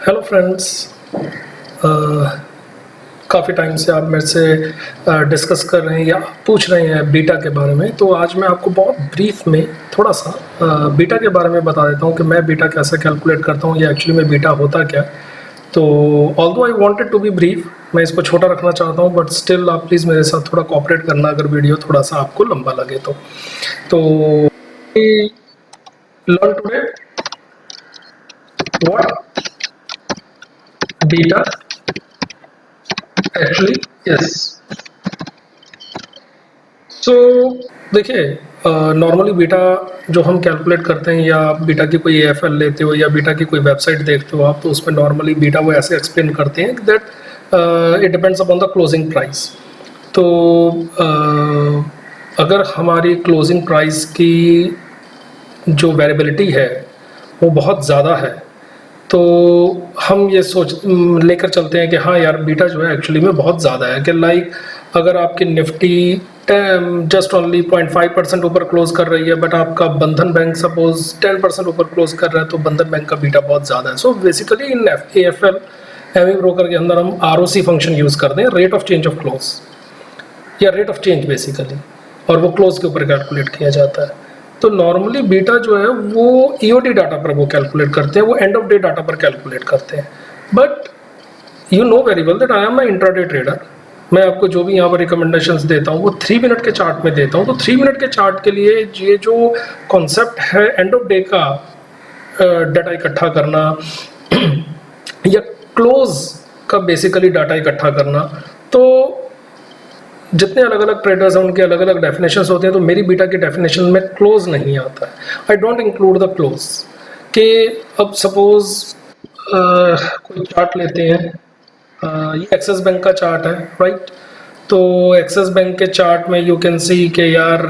Hello friends. काफ़ी time से आप मेरे से डिस्कस कर रहे हैं या पूछ रहे हैं बीटा के बारे में, तो आज मैं आपको बहुत ब्रीफ में थोड़ा सा बीटा के बारे में बता देता हूँ कि मैं बीटा कैसे कैलकुलेट करता हूँ या एक्चुअली में बीटा होता क्या। तो although I wanted to be brief, मैं इसको छोटा रखना चाहता हूँ, बट स्टिल आप प्लीज़ मेरे साथ थोड़ा कोऑपरेट करना अगर वीडियो थोड़ा सा आपको लंबा लगे तो learn today what beta actually yes. So देखिए, नॉर्मली बीटा जो हम कैलकुलेट करते हैं या बीटा की कोई एएफएल लेते हो या बीटा की कोई वेबसाइट देखते हो आप, तो उसमें नॉर्मली बीटा वो ऐसे एक्सप्लेन करते हैं that it depends upon the closing price. तो अगर हमारी क्लोजिंग प्राइस की जो वेरिएबिलिटी है वो बहुत ज़्यादा है तो हम ये लेकर चलते हैं कि हाँ यार बीटा जो है एक्चुअली में बहुत ज़्यादा है। कि लाइक अगर आपकी निफ्टी जस्ट ओनली 0.5% ऊपर क्लोज कर रही है, बट आपका बंधन बैंक सपोज 10% ऊपर क्लोज कर रहा है, तो बंधन बैंक का बीटा बहुत ज़्यादा है। सो बेसिकली इन एएफएल एमी ब्रोकर के अंदर हम आरओसी फंक्शन यूज़ करते हैं, rate of change of close या रेट ऑफ चेंज बेसिकली, और वो क्लोज के ऊपर कैलकुलेट किया जाता है। तो नॉर्मली बीटा जो है वो ईओटी डाटा पर वो कैलकुलेट करते हैं, वो एंड ऑफ डे डाटा पर कैलकुलेट करते हैं। But you know very well that I am a intraday trader. मैं आपको जो भी यहाँ पर रिकमेंडेशंस देता हूँ वो 3 मिनट के चार्ट में देता हूँ। तो 3 मिनट के चार्ट के लिए ये जो कॉन्सेप्ट है एंड ऑफ डे का डाटा इकट्ठा करना या क्लोज का बेसिकली डाटा इकट्ठा करना, तो जितने अलग अलग ट्रेडर्स हैं उनके अलग अलग डेफिनेशंस होते हैं। तो मेरी बीटा की डेफिनेशन में क्लोज नहीं आता है, I don't include the close. कि अब सपोज कोई चार्ट लेते हैं, ये एक्सिस बैंक का चार्ट है राइट। तो एक्सिस बैंक के चार्ट में यू कैन सी कि यार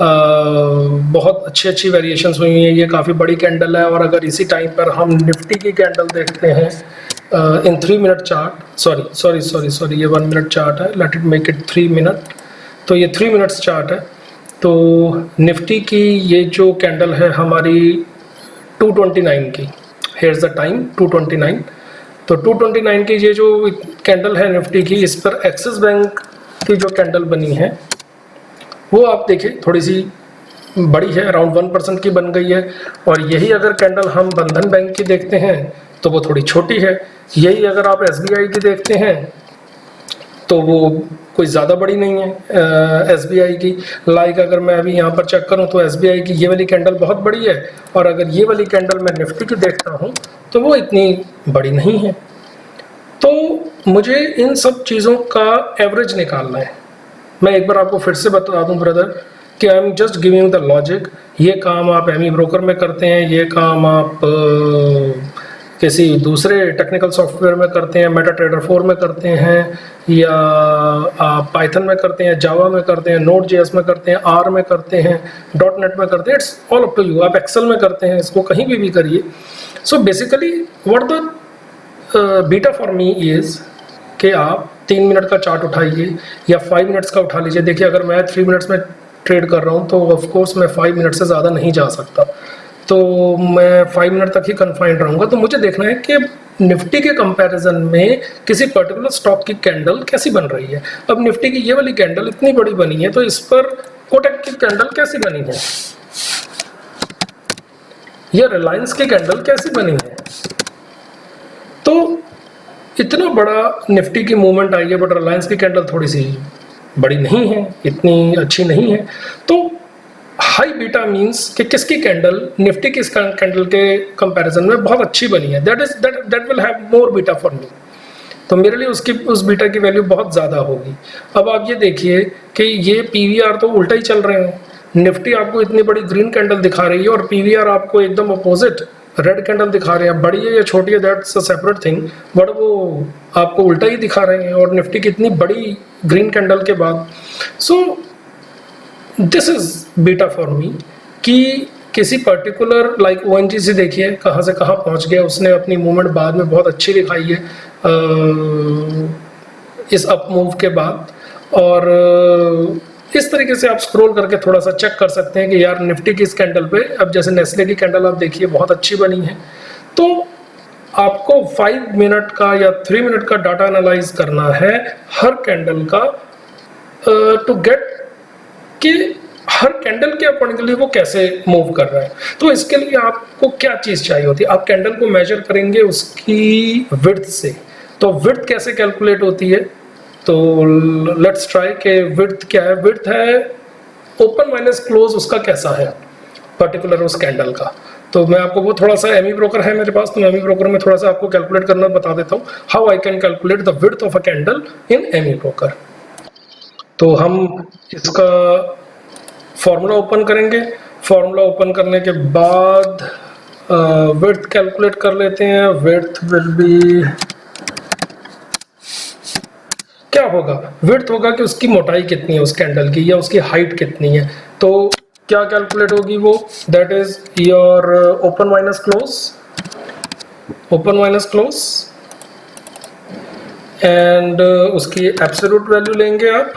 बहुत अच्छी वेरिएशंस हुई हैं, ये काफ़ी बड़ी कैंडल है। और अगर इसी टाइम पर हम निफ्टी की कैंडल देखते हैं इन 3 मिनट चार्ट, सॉरी ये 1 मिनट चार्ट है, let it make it 3 minute. तो ये 3 मिनट्स चार्ट है। तो निफ्टी की ये जो कैंडल है हमारी 229 की, हेयर द टाइम 229। तो 229 की ये जो कैंडल है निफ्टी की, इस पर एक्सिस बैंक की जो कैंडल बनी है वो आप देखिए थोड़ी सी बड़ी है, अराउंड 1% की बन गई है। और यही अगर कैंडल हम बंधन बैंक की देखते हैं तो वो थोड़ी छोटी है। यही अगर आप एसबीआई की देखते हैं तो वो कोई ज़्यादा बड़ी नहीं है एसबीआई की। लाइक अगर मैं अभी यहाँ पर चेक करूँ तो एसबीआई की ये वाली कैंडल बहुत बड़ी है, और अगर ये वाली कैंडल मैं निफ्टी की देखता हूँ तो वो इतनी बड़ी नहीं है। तो मुझे इन सब चीज़ों का एवरेज निकालना है। मैं एक बार आपको फिर से बता दूं ब्रदर कि I am just giving the logic. ये काम आप एमी ब्रोकर में करते हैं, ये काम आप किसी दूसरे टेक्निकल सॉफ्टवेयर में करते हैं, मेटा ट्रेडर 4 में करते हैं, या आप पाइथन में करते हैं, जावा में करते हैं, नोड जेएस में करते हैं, आर में करते हैं, डॉट नेट में करते हैं, it's all up to you. आप एक्सेल में करते हैं, इसको कहीं भी करिए। So basically what the beta for me is कि आप 3 मिनट का चार्ट उठाइए या 5 मिनट्स का उठा लीजिए। देखिए अगर मैं 3 मिनट्स में ट्रेड कर रहा हूँ तो ऑफ कोर्स मैं 5 मिनट से ज़्यादा नहीं जा सकता, तो मैं 5 मिनट तक ही कन्फाइंड रहूँगा। तो मुझे देखना है कि निफ्टी के कंपैरिजन में किसी पर्टिकुलर स्टॉक की कैंडल कैसी बन रही है। अब निफ्टी की ये वाली कैंडल इतनी बड़ी बनी है, तो इस पर कोटक की कैंडल कैसी बनी है, या रिलायंस की कैंडल कैसी बनी है। तो इतना बड़ा निफ्टी की मूवमेंट आई है, बट रिलायंस की कैंडल थोड़ी सी बड़ी नहीं है, इतनी अच्छी नहीं है। तो हाई बीटा मींस कि किसकी कैंडल निफ्टी की कैंडल के कंपैरिजन में बहुत अच्छी बनी है, that will have more beta for मी। तो मेरे लिए उस बीटा की वैल्यू बहुत ज़्यादा होगी। अब आप ये देखिए कि ये पीवीआर तो उल्टा ही चल रहे हैं। निफ्टी आपको इतनी बड़ी ग्रीन कैंडल दिखा रही है और पीवीआर आपको एकदम अपोजिट रेड कैंडल दिखा रहे हैं। बड़ी है या छोटी है that's a separate thing, but वो आपको उल्टा ही दिखा रहे हैं, और निफ्टी की इतनी बड़ी ग्रीन कैंडल के बाद। So this is beta for मी कि किसी पर्टिकुलर लाइक ओएनजीसी देखिए कहाँ से कहाँ पहुँच गया, उसने अपनी मूवमेंट बाद में बहुत अच्छी दिखाई है इस अप मूव के बाद। और इस तरीके से आप स्क्रॉल करके थोड़ा सा चेक कर सकते हैं कि यार निफ्टी की इस कैंडल पे, अब जैसे नेस्ले की कैंडल आप देखिए बहुत अच्छी बनी है। तो आपको 5 मिनट का या 3 मिनट का डाटा एनालाइज करना है हर कैंडल का, टू गेट कि हर कैंडल के अकॉर्डिंगली वो कैसे मूव कर रहा है। तो इसके लिए आपको क्या चीज चाहिए होती है, आप कैंडल को मेजर करेंगे उसकी विड्थ से। तो विड्थ कैसे कैलकुलेट होती है, तो लेट्स ट्राई के विड्थ क्या है। विड्थ है ओपन माइनस क्लोज उसका कैसा है पर्टिकुलर उस कैंडल का। तो मैं आपको वो थोड़ा सा एमी ब्रोकर है मेरे पास, तो मैं एमी ब्रोकर में थोड़ा सा आपको कैलकुलेट करना बता देता हूँ, how I can calculate the width of a candle in AmiBroker. तो हम इसका फॉर्मूला ओपन करेंगे, फॉर्मूला ओपन करने के बाद विड्थ कैलकुलेट कर लेते हैं। विड्थ विल बी, क्या होगा, विड्थ होगा कि उसकी मोटाई कितनी है उस कैंडल की या उसकी हाइट कितनी है। तो क्या कैलकुलेट होगी वो, that is your open minus close, open minus close and उसकी एब्सोल्यूट वैल्यू लेंगे आप,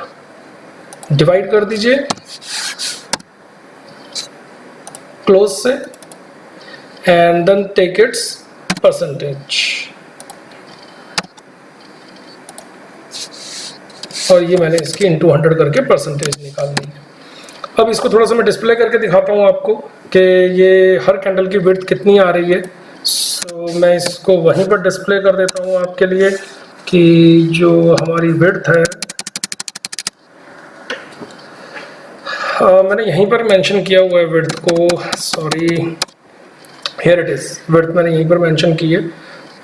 डिवाइड कर दीजिए क्लोज से and then take its percentage. और ये मैंने इसकी इंटू 100 करके परसेंटेज निकाल ली है। अब इसको थोड़ा सा मैं डिस्प्ले करके दिखाता हूँ आपको कि ये हर कैंडल की विड्थ कितनी आ रही है। सो मैं इसको वहीं पर डिस्प्ले कर देता हूँ आपके लिए कि जो हमारी विड्थ है, मैंने यहीं पर मेंशन किया हुआ है विड्थ को, sorry here it is, width मैंने यहीं पर मेंशन की है।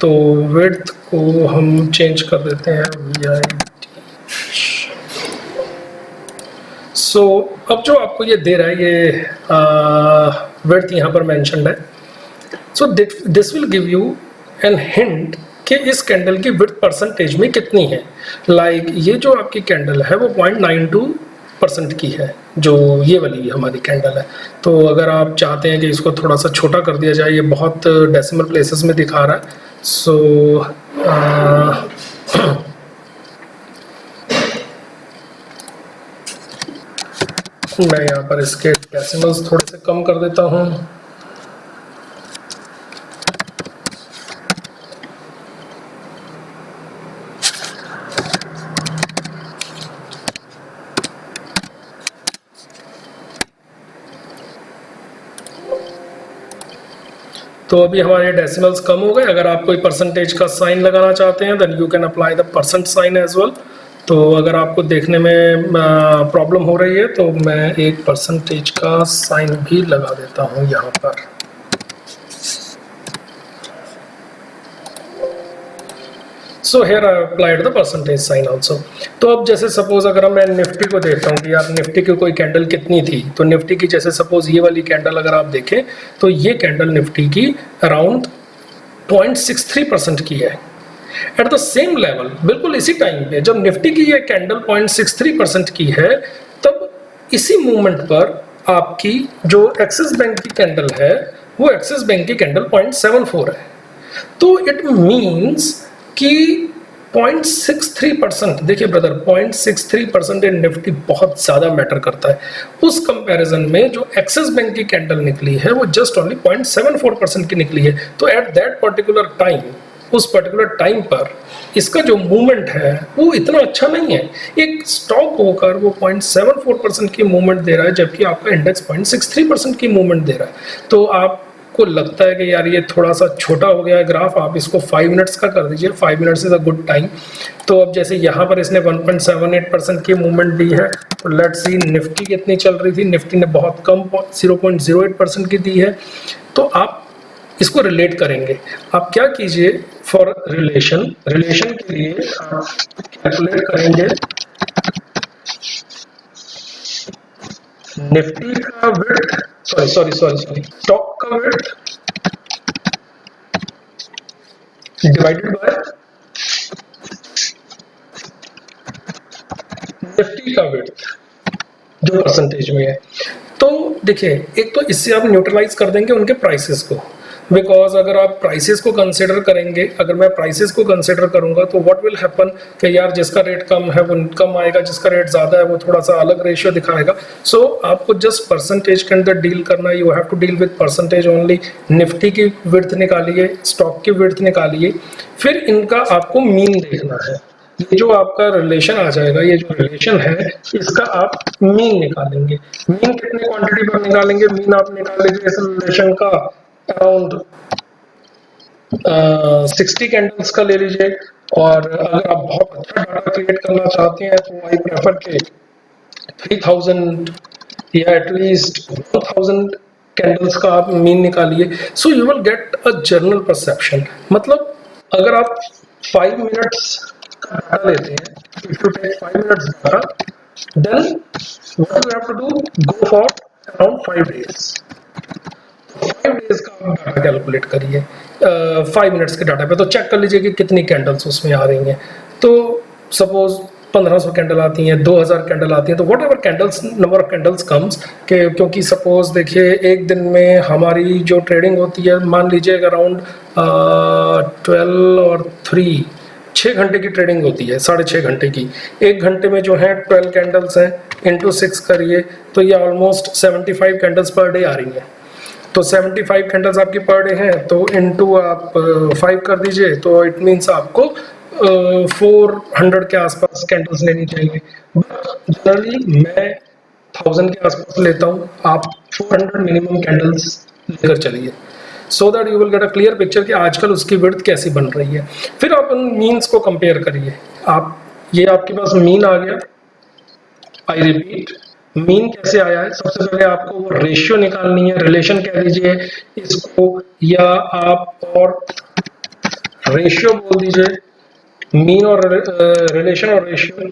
तो विड्थ को हम चेंज कर देते हैं VID। सो अब जो आपको ये दे रहा है ये विड्थ यहाँ पर मेंशन्ड है। So this will give you an hint कि इस कैंडल की विड्थ परसेंटेज में कितनी है। लाइक ये जो आपकी कैंडल है वो 0.92% की है, जो ये वाली हमारी कैंडल है। तो अगर आप चाहते हैं कि इसको थोड़ा सा छोटा कर दिया जाए, ये बहुत डेसिमल प्लेसेस में दिखा रहा है। सो मैं यहाँ पर इसके डेसिमल्स थोड़े से कम कर देता हूँ। तो अभी हमारे डेसिमल्स कम हो गए। अगर आप कोई परसेंटेज का साइन लगाना चाहते हैं then you can apply the percent sign as well. तो अगर आपको देखने में प्रॉब्लम हो रही है तो मैं एक परसेंटेज का साइन भी लगा देता हूँ यहाँ पर। So here I applied the percentage sign also. तो अब जैसे सपोज अगर मैं निफ्टी को देखता हूँ कि यार निफ्टी की कोई कैंडल कितनी थी, तो निफ्टी की जैसे सपोज ये वाली कैंडल अगर आप देखें तो ये कैंडल निफ्टी की अराउंड 0.63% की है। एट द सेम लेवल बिल्कुल इसी टाइम पे जब निफ्टी की ये कैंडल 0.63% की है, तब इसी मूवमेंट पर आपकी जो एक्सिस बैंक की कैंडल है वो एक्सिस बैंक की कैंडल 0.74 है। तो इट मीन्स कि 0.63%, देखिए ब्रदर 0.63% इन निफ्टी बहुत ज्यादा मैटर करता है। उस कंपैरिजन में जो एक्सिस बैंक की कैंडल निकली है वो जस्ट ओनली 0.74% की निकली है। तो एट दैट पर्टिकुलर टाइम, उस पर्टिकुलर टाइम पर इसका जो मूवमेंट है वो इतना अच्छा नहीं है। एक स्टॉक होकर वो 0.74% की मूवमेंट दे रहा है जबकि आपका इंडेक्स 0.63% की मूवमेंट दे रहा है। तो आपको लगता है कि यार ये थोड़ा सा छोटा हो गया है ग्राफ, आप इसको 5 मिनट्स का कर दीजिए। 5 minutes is a good time. तो अब जैसे यहाँ पर इसने 1.78% की मूवमेंट दी है, तो लेट्स सी निफ्टी कितनी चल रही थी। निफ्टी ने बहुत कम 0.08% की दी है। तो आप इसको रिलेट करेंगे। आप क्या कीजिए, फॉर रिलेशन के लिए आप कैलकुलेट करेंगे निफ्टी का विड्थ, सॉरी स्टॉक का विड्थ डिवाइडेड बाय निफ्टी का विड्थ जो परसेंटेज में है। तो देखिए एक तो इससे आप न्यूट्रलाइज कर देंगे उनके प्राइसेस को। बिकॉज अगर आप प्राइसेस को कंसिडर करेंगे, अगर मैं प्राइसेस को कंसिडर करूंगा तो व्हाट विल हैपन कि यार जिसका रेट कम है वो कम आएगा, जिसका रेट ज़्यादा है वो थोड़ा सा अलग रेशियो दिखाएगा। सो आपको जस्ट परसेंटेज के अंदर डील करना है, you have to deal with percentage only. Nifty की विड्थ निकालिए, स्टॉक की विड्थ निकालिए, फिर इनका आपको मीन देखना है। ये जो आपका रिलेशन आ जाएगा, ये जो रिलेशन है इसका आप मीन निकालेंगे। मीन कितने क्वांटिटी पर निकालेंगे? मीन आप निकाल लीजिए इस रिलेशन का अराउंड 60 कैंडल्स का ले लीजिए। और अगर आप बहुत अच्छा डाटा क्रिएट करना चाहते हैं तो आई प्रेफर के 3000 या एटलीस्ट 1000 कैंडल्स का आप मीन निकालिए। So you will get a general perception. मतलब अगर आप 5 मिनट्स का डाटा लेते हैं, if you take 5 minutes data, then what you have to do, go for around 5 days. 5 days का आप डाटा कैलकुलेट करिए 5 मिनट्स के डाटा पे, तो चेक कर लीजिए कि कितनी कैंडल्स उसमें आ रही हैं। तो सपोज 1500 कैंडल आती हैं, 2000 कैंडल आती हैं, तो what ever candles, number of candles comes के, क्योंकि सपोज देखिए एक दिन में हमारी जो ट्रेडिंग होती है, मान लीजिए अराउंड 12 और 3 6 घंटे की ट्रेडिंग होती है, 6.5 घंटे की। एक घंटे में जो है 12 कैंडल्स हैं, इंटू 6 करिए तो ये ऑलमोस्ट 75 कैंडल्स पर डे आ रही हैं। तो 75 कैंडल्स आपकी पर डे हैं, तो इनटू आप 5 कर दीजिए, तो इट मीन्स आपको 400 के आसपास कैंडल्स लेनी चाहिए। बट जनरली मैं 1000 के आसपास लेता हूँ, आप 400 मिनिमम कैंडल्स लेकर चलिए, so that you will get a clear picture कि आजकल उसकी विड्थ कैसी बन रही है। फिर आप उन मीन्स को कंपेयर करिए। आप ये आपके पास मीन आ गया, आई रिपीट, मीन कैसे आया है? सबसे पहले आपको वो रेशियो निकालनी है, रिलेशन कह दीजिए इसको, या आप और रेशियो बोल दीजिए। मीन और रिलेशन और रेशियो।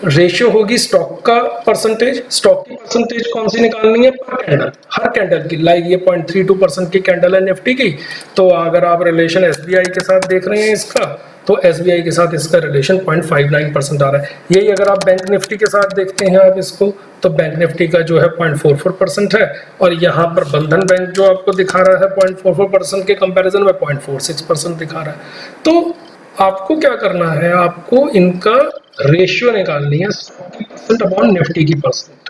रेशियो होगी स्टॉक का परसेंटेज। स्टॉक की परसेंटेज कौन सी निकालनी है? पर कैंडल, हर कैंडल की। लाइक ये 0.32% की कैंडल है निफ्टी की, तो अगर आप रिलेशन एसबीआई के साथ देख रहे हैं इसका, तो एसबीआई के साथ इसका रिलेशन 0.59% आ रहा है। यही अगर आप बैंक निफ्टी के साथ देखते हैं आप इसको, तो बैंक निफ्टी का जो है 0.44% है, और यहाँ पर बंधन बैंक जो आपको दिखा रहा है 0.44% के कंपैरिजन में 0.46% दिखा रहा है। तो आपको क्या करना है? आपको इनका रेशियो निकालनी है, स्टॉक की परसेंट अपॉन निफ्टी की परसेंट।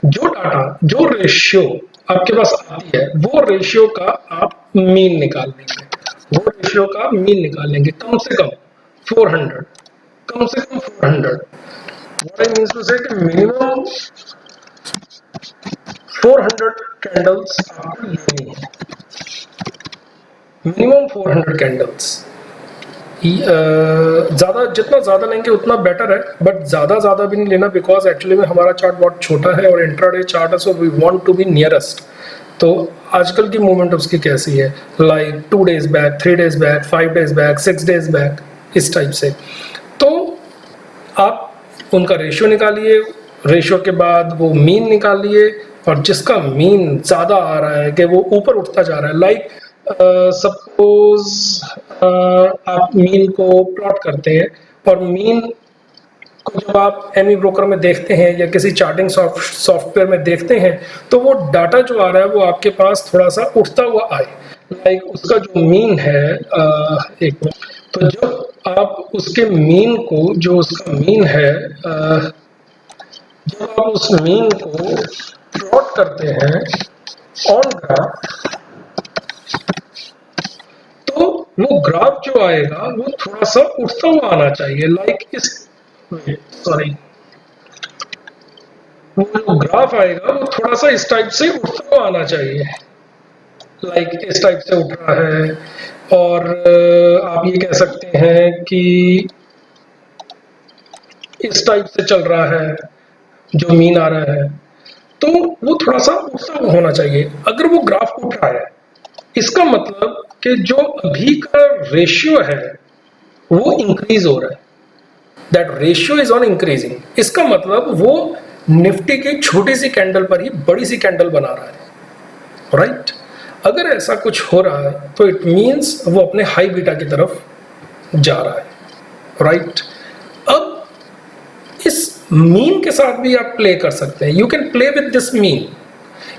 जो डाटा, जो रेशियो आपके पास आती है, वो रेशियो का आप मीन निकाल लेंगे। वो रेशियो का मीन निकाल लेंगे, कम से कम 400, कम से कम 400। व्हाट आई मीन्स टू से कि मिनिमम 400 कैंडल्स आपको लेनी है, मिनिमम 400 कैंडल्स। ज़्यादा, जितना ज़्यादा लेंगे उतना बेटर है, बट ज़्यादा भी नहीं लेना, बिकॉज एक्चुअली में हमारा चार्ट बहुत छोटा है और इंट्राडे चार्ट है, so we want to be nearest. तो आजकल की मूवमेंट उसकी कैसी है, like 2 days back, 3 days back, 5 days back, 6 days back, इस टाइप से। तो आप उनका रेशियो निकालिए, रेशियो के बाद वो मीन निकालिए, और जिसका मीन ज़्यादा आ रहा है कि वो ऊपर उठता जा रहा है, लाइक सपोज आप मीन को प्लॉट करते हैं, और मीन को जब आप एमी ब्रोकर में देखते हैं या किसी चार्टिंग सॉफ्टवेयर में देखते हैं, तो वो डाटा जो आ रहा है वो आपके पास थोड़ा सा उठता हुआ आए, लाइक उसका जो मीन है, एक मिनट, तो जब आप उसके मीन को, जो उसका मीन है, जब आप उस मीन को प्लॉट करते हैं ऑन ग्राफ, तो वो ग्राफ जो आएगा वो थोड़ा सा उठता हुआ आना चाहिए, लाइक इस, सॉरी, वो जो ग्राफ आएगा वो थोड़ा सा इस टाइप से उठता हुआ आना चाहिए, लाइक इस टाइप से उठ रहा है। और आप ये कह सकते हैं कि इस टाइप से चल रहा है, जो मीन आ रहा है, तो वो थोड़ा सा उठता हुआ होना चाहिए। अगर वो ग्राफ उठ रहा है, इसका मतलब कि जो अभी का रेशियो है वो इंक्रीज हो रहा है, that ratio is on increasing. इसका मतलब वो निफ्टी की छोटी सी कैंडल पर ही बड़ी सी कैंडल बना रहा है, राइट? अगर ऐसा कुछ हो रहा है तो इट मीन्स वो अपने हाई बीटा की तरफ जा रहा है, राइट? अब इस मीन के साथ भी आप प्ले कर सकते हैं, you can play with this mean.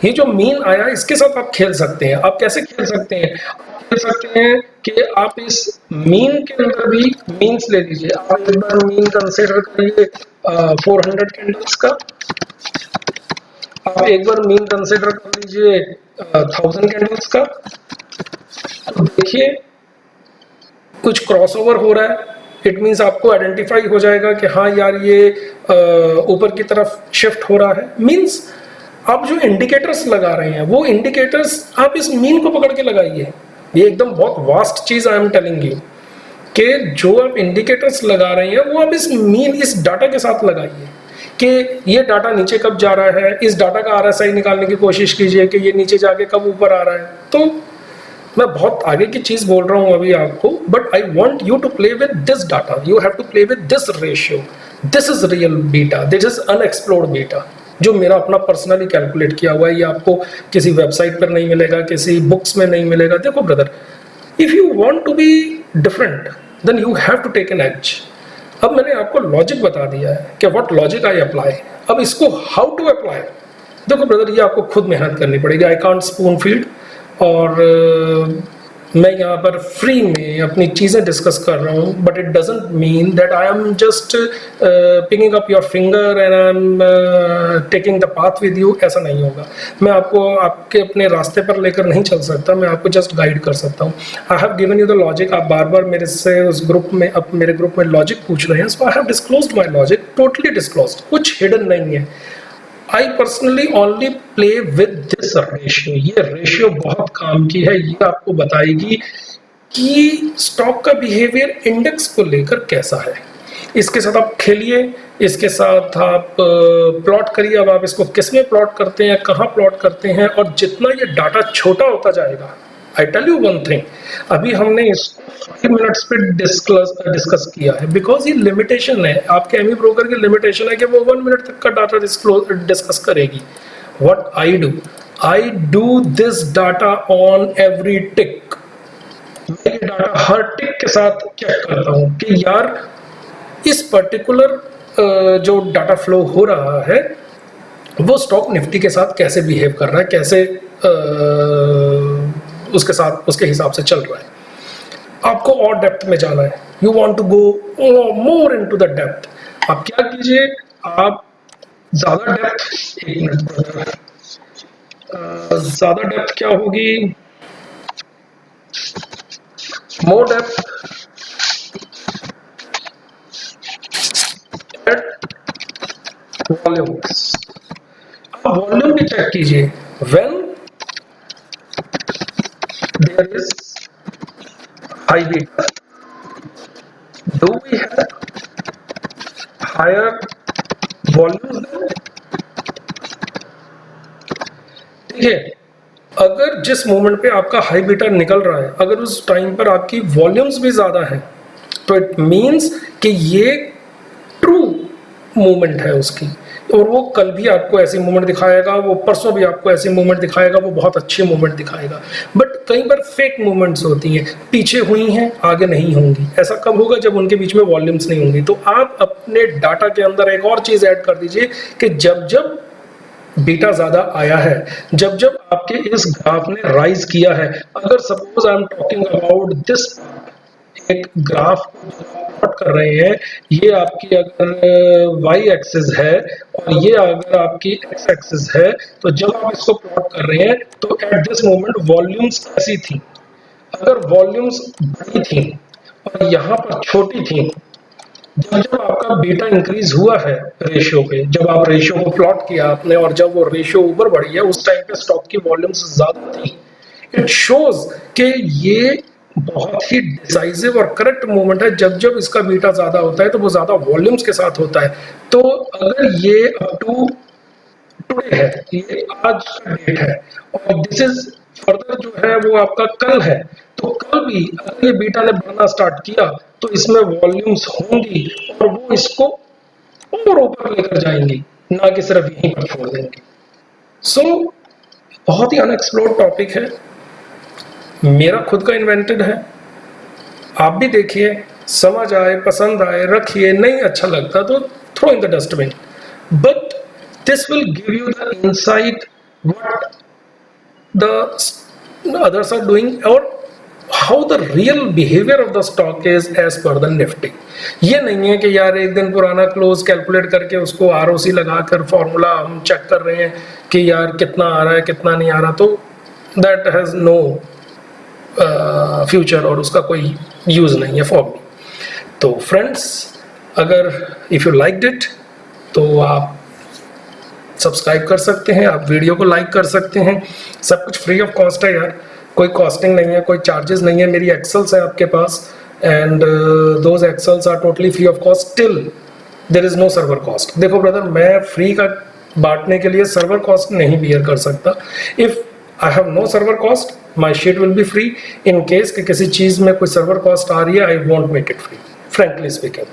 ये जो मीन आया इसके साथ आप खेल सकते हैं। आप कैसे खेल सकते हैं? आप खेल सकते हैं कि आप इस मीन के अंदर भी मीन्स ले लीजिए। आप एक बार मीन कंसिडर करिए 400 कैंडल्स का, आप एक बार मीन कंसिडर कर लीजिए 1000 कैंडल्स का। तो देखिए कुछ क्रॉसओवर हो रहा है, इट मीन्स आपको आइडेंटिफाई हो जाएगा कि हाँ यार ये ऊपर की तरफ शिफ्ट हो रहा है। मीन्स आप जो इंडिकेटर्स लगा रहे हैं वो इंडिकेटर्स आप इस मीन को पकड़ के लगाइए। ये एकदम बहुत वास्ट चीज आई एम टेलिंग यू कि जो आप इंडिकेटर्स लगा रहे हैं वो आप इस मीन, इस डाटा के साथ लगाइए कि ये डाटा नीचे कब जा रहा है। इस डाटा का आरएसआई निकालने की कोशिश कीजिए कि ये नीचे जाके कब ऊपर आ रहा है। तो मैं बहुत आगे की चीज बोल रहा हूं अभी आपको, but I want you to play with this data, you have to play with this ratio. This is real beta, this is unexplored beta, जो मेरा अपना पर्सनली कैलकुलेट किया हुआ है। ये आपको किसी वेबसाइट पर नहीं मिलेगा, किसी बुक्स में नहीं मिलेगा। देखो brother, if you want to be different then you have to take an edge. अब मैंने आपको लॉजिक बता दिया है कि व्हाट लॉजिक आई अप्लाई। अब इसको हाउ टू अप्लाई, देखो ब्रदर ये आपको खुद मेहनत करनी पड़ेगी। आई कांट स्पून फीड, और मैं यहाँ पर फ्री में अपनी चीज़ें डिस्कस कर रहा हूँ, but it doesn't mean that I am just picking up your finger and I am taking the path with you. ऐसा नहीं होगा। मैं आपको आपके अपने रास्ते पर लेकर नहीं चल सकता, मैं आपको जस्ट गाइड कर सकता हूँ। आई have given you the logic. आप बार बार मेरे से उस ग्रुप में, अब मेरे ग्रुप में लॉजिक पूछ रहे हैं, so I have disclosed my logic, totally disclosed, कुछ हिडन नहीं है। I personally only play with this ratio। ये रेशियो बहुत काम की है, ये आपको बताएगी कि स्टॉक का बिहेवियर इंडेक्स को लेकर कैसा है। इसके साथ आप खेलिए, इसके साथ आप प्लॉट करिए। अब आप इसको किस में प्लॉट करते हैं, कहाँ प्लॉट करते हैं, और जितना ये डाटा छोटा होता जाएगा, I tell you one thing, अभी हमने इसको 5 मिनट्स पे डिस्कस किया है बिकॉज ये लिमिटेशन है, आपके एमी ब्रोकर की लिमिटेशन है कि वो 1 मिनट तक का डाटा डिस्कस करेगी। What I do this data on every tick. मैं ये डाटा हर टिक के साथ चेक करता हूँ कि यार इस पर्टिकुलर जो डाटा फ्लो हो रहा है वो स्टॉक निफ्टी के साथ कैसे बिहेव कर रहा है, कैसे उसके साथ उसके हिसाब से चल रहा है। आपको और डेप्थ में जाना है, you want to go more into the depth. आप क्या कीजिए, आप ज्यादा डेप्थ, एक मिनट, ज्यादा डेप्थ क्या होगी, मोर डेप्थ एट वॉल्यूम्स। आप वॉल्यूम भी चेक कीजिए। When there is high beta, do we have higher volumes than? ठीक है, अगर जिस मोमेंट पे आपका हाई बीटा निकल रहा है, अगर उस टाइम पर आपकी वॉल्यूम्स भी ज्यादा हैं, तो इट मींस कि ये ट्रू मूवमेंट है उसकी, और वो कल भी आपको ऐसी मूवमेंट दिखाएगा, वो परसों भी आपको ऐसी मूवमेंट दिखाएगा, वो बहुत अच्छी मूवमेंट दिखाएगा। बट कई बार फेक मूवमेंट्स होती हैं, पीछे हुई हैं आगे नहीं होंगी। ऐसा कब होगा, जब उनके बीच में वॉल्यूम्स नहीं होंगी। तो आप अपने डाटा के अंदर एक और चीज ऐड कर दीजिए कि जब जब बीटा ज्यादा आया है, जब जब आपके इस ग्राफ ने राइज किया है, अगर suppose I am talking about this, एक ग्राफ प्लॉट कर रहे हैं, ये आपकी अगर वाई एक्सिस है और ये अगर आपकी एक्स एक्सिस है, तो जब आप इसको प्लॉट कर रहे हैं तो एट दिस मोमेंट वॉल्यूम्स कैसी थी। अगर वॉल्यूम्स बड़ी थी और यहाँ पर छोटी थी, जब जब आपका बीटा इंक्रीज हुआ है रेशियो पे, जब आप रेशियो को प्लॉट किया आपने और जब वो रेशियो ऊपर बढ़ी है, उस टाइम पे स्टॉक की वॉल्यूम्स ज्यादा थी। इट शोज कि ये बहुत ही डिसाइसिव और करेक्ट मूवमेंट है। जब जब इसका बीटा ज्यादा होता है तो वो ज्यादा वॉल्यूम्स के साथ होता है। तो अगर ये अप टू टुडे है, ये आज का डेट है, और दिस इज फर्दर जो है वो आपका कल है, तो कल भी अगर ये बीटा ने बढ़ना स्टार्ट किया तो इसमें वॉल्यूम्स होंगी और वो इसको और ऊपर लेकर जाएंगी, ना कि सिर्फ यहीं पर छोड़ देंगे। सो बहुत ही अनएक्सप्लोर्ड टॉपिक है, मेरा खुद का इन्वेंटेड है। आप भी देखिए, समझ आए, पसंद आए रखिए, नहीं अच्छा लगता तो throw in the dustbin, but this will give you the insight what the others are doing or how the real behavior of the stock is as per the Nifty। ये नहीं है कि यार एक दिन पुराना क्लोज कैलकुलेट करके उसको ROC लगाकर फॉर्मूला हम चेक कर रहे हैं कि यार कितना आ रहा है कितना नहीं आ रहा, तो दैट हैज़ नो फ्यूचर और उसका कोई यूज़ नहीं है फॉर मी। तो फ्रेंड्स, अगर इफ़ यू लाइक्ड इट तो आप सब्सक्राइब कर सकते हैं, आप वीडियो को लाइक कर सकते हैं, सब कुछ फ्री ऑफ कॉस्ट है यार, कोई कॉस्टिंग नहीं है, कोई चार्जेस नहीं है। मेरी एक्सेल्स है आपके पास and those Excels are totally free of cost till there is no server cost. देखो ब्रदर, मैं फ्री का बांटने के लिए सर्वर कॉस्ट नहीं बियर कर सकता। If I have no server cost my sheet will be free. In case कि किसी चीज़ में कोई सर्वर कॉस्ट आ रही है, I won't make it free frankly speaking,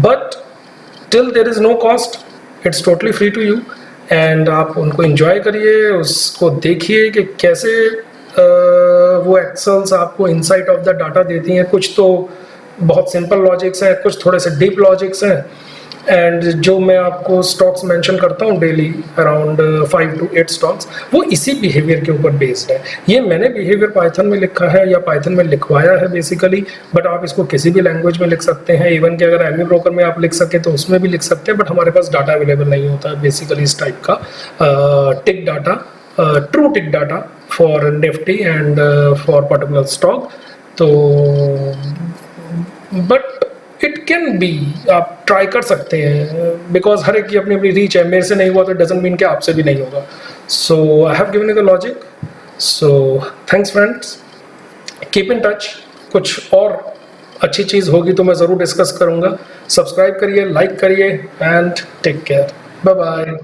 but till there is no cost it's totally free to you. And आप उनको enjoy करिए, उसको देखिए कि कैसे वो एक्सेल्स आपको इनसाइट ऑफ द डाटा देती हैं। कुछ तो बहुत सिंपल लॉजिक्स हैं, कुछ थोड़े से डीप लॉजिक्स हैं, एंड जो मैं आपको स्टॉक्स मेंशन करता हूँ डेली अराउंड 5 to 8 स्टॉक्स, वो इसी बिहेवियर के ऊपर बेस्ड है। ये मैंने बिहेवियर पाइथन में लिखा है या पाइथन में लिखवाया है बेसिकली, बट आप इसको किसी भी लैंग्वेज में लिख सकते हैं। इवन कि अगर एमी ब्रोकर में आप लिख सके तो उसमें भी लिख सकते हैं, बट हमारे पास डाटा अवेलेबल नहीं होता है बेसिकली इस टाइप का tick data, true tick data for Nifty and for particular stock. तो बट इट कैन बी, आप ट्राई कर सकते हैं, बिकॉज हर एक की अपनी अपनी रीच है। मेरे से नहीं हुआ तो डजंट मीन कि आपसे भी नहीं होगा। So I have given you the logic. So thanks friends, keep in touch. कुछ और अच्छी चीज़ होगी तो मैं ज़रूर डिस्कस करूँगा। सब्सक्राइब करिए, लाइक करिए and take care. Bye bye.